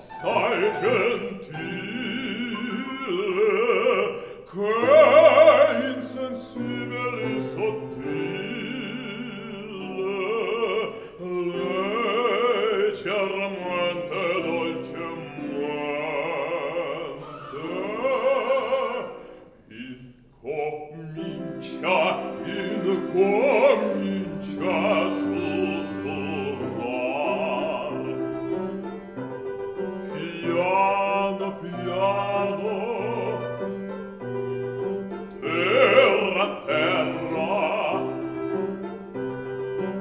assai gentile, che insensibile e sottile, leggermente, dolcemente, incomincia a sussurrar. Piano, piano, terra, terra,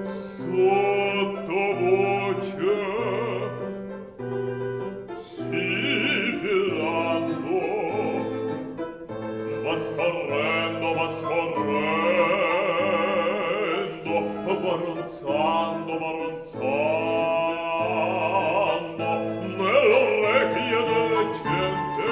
sottovoce, sibilando, va scorrendo, va scorrendo, va ronzando, va ronzando, nell'orecchie delle gente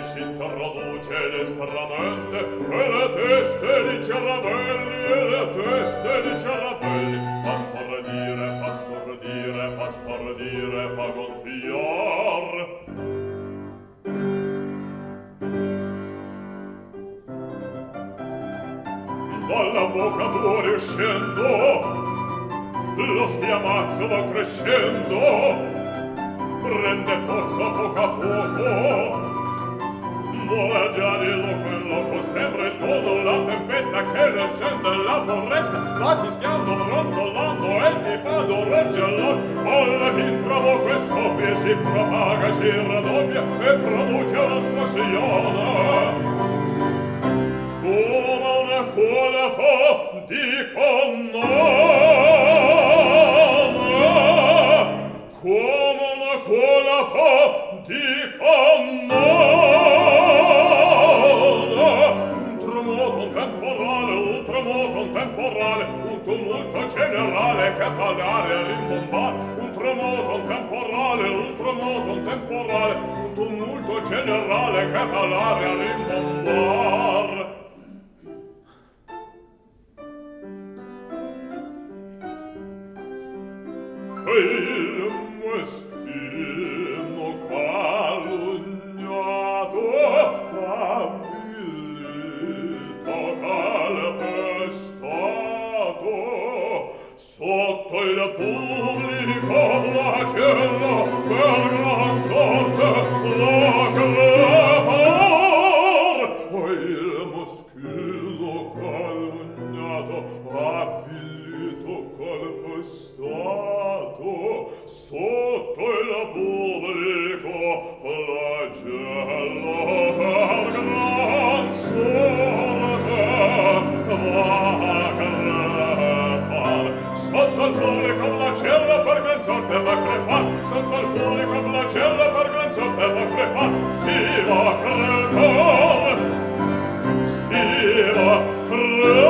si introduce destramente, e le teste di cervelli, e le teste di cervelli, fa stordire, fa stordire, fa stordire, fa gonfiar. Dalla bocca fuoriuscendo, lo schiamazzo va crescendo, prende forza poco a poco, vola già di loco in loco, sembra il tono, la tempesta che nel sen della foresta va fischiando, brontolando e ti fa d'orecchio. Alla fin tra bocca e scoppia, si propaga, si raddoppia e produce un'esplosione. Come una colpa di cannone, come una colpa di cannone, un tremoto, un temporale, un tremoto, un temporale, un tumulto generale che fa l'aria rimbombare, un tremoto, un temporale, un tremoto, un temporale, un tumulto generale che fa l'aria rimbombare. Il meschino calunniato, avvilito, calpestato, sotto il pubblico flagello per gran sorte la crepar. Il meschino calunniato, avvilito, calpestato, sotto il pubblico flagello per gran sorte va crepar. Sotto il pubblico flagello per gran sorte va crepar. Sotto il pubblico flagello per gran sorte va crepar. Si va crepar, si va crepar.